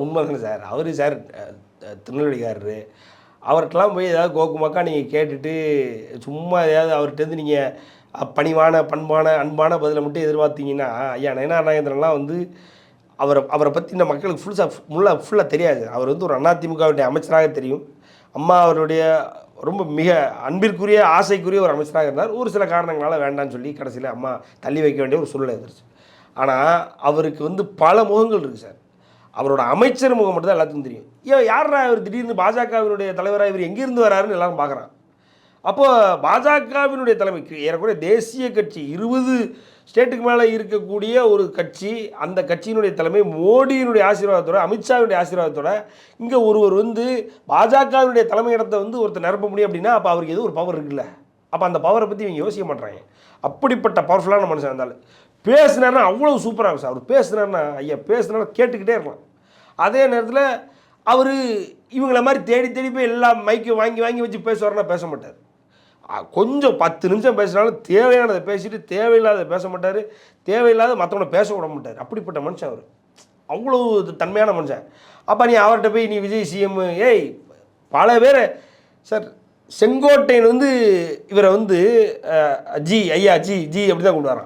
உண்மைதானே சார். அவரு சார் திருநெல்வேலிக்காரரு. அவர்ட்டலாம் போய் ஏதாவது கோக்குமாக்கா நீங்கள் கேட்டுட்டு சும்மா எதையாவது அவர்கிட்டருந்து நீங்கள் பணிவான, பண்பான, அன்பான பதிலை மட்டும் எதிர்பார்த்தீங்கன்னா, ஐயா நயனார் நாகேந்திரன்லாம் வந்து அவரை பற்றி இந்த மக்களுக்கு ஃபுல்லாக தெரியாது. அவர் வந்து ஒரு அதிமுகவுடைய அமைச்சராக தெரியும். அம்மா அவருடைய ரொம்ப மிக அன்பிற்குரிய, ஆசைக்குரிய ஒரு அமைச்சராக இருந்தார். ஒரு சில காரணங்களால் வேண்டான்னு சொல்லி கடைசியில் அம்மா தள்ளி வைக்க வேண்டிய ஒரு சூழ்நிலை இருந்துச்சு. ஆனால் அவருக்கு வந்து பல முகங்கள் இருக்குது சார். அவரோட அமைச்சர் முகம் மட்டும் தான் எல்லாத்துக்கும் தெரியும். யாரா இவர் திடீர்னு பாஜகவினுடைய தலைவராக இவர் எங்கேருந்து வராருன்னு எல்லாரும் பார்க்குறான். அப்போது பாஜகவினுடைய தலைமைக்கு ஏறக்குறைய தேசிய கட்சி 20 ஸ்டேட்டுக்கு மேலே இருக்கக்கூடிய ஒரு கட்சி, அந்த கட்சியினுடைய தலைமை மோடியினுடைய ஆசீர்வாதத்தோட, அமித்ஷாவினுடைய ஆசீர்வாதத்தோட இங்கே ஒருவர் வந்து பாஜகவினுடைய தலைமை இடத்தை வந்து ஒருத்தர் நிரப்ப முடியும் அப்படின்னா அப்போ அவருக்கு எதுவும் ஒரு பவர் இருக்குல்ல. அப்போ அந்த பவரை பற்றி இவங்க யோசிக்க மாட்டாங்க. அப்படிப்பட்ட பவர்ஃபுல்லான மனுஷன் இருந்தாலும் பேசுனாருன்னா அவ்வளோ சூப்பராக இருக்கும் சார். அவர் பேசுனாருன்னா ஐயா பேசுனாலும் கேட்டுக்கிட்டே இருக்கலாம். அதே நேரத்தில் அவர் இவங்கள மாதிரி தேடி தேடி போய் எல்லா மைக்கையும் வாங்கி வாங்கி வச்சு பேசுவார்னா பேச மாட்டார். கொஞ்சம் 10 நிமிஷம் பேசினாலும் தேவையானதை பேசிட்டு தேவையில்லாத பேச மாட்டார். தேவையில்லாத மற்றவனை பேச விட மாட்டார். அப்படிப்பட்ட மனுஷன் அவர். அவ்வளோ தன்மையான மனுஷன். அப்போ நீ அவர்கிட்ட போய் நீ விஜய் சிஎம் பல பேர் சார் செங்கோட்டையன் வந்து இவரை வந்து ஜி ஐயா ஜி ஜி அப்படி தான் கொண்டு வரான்.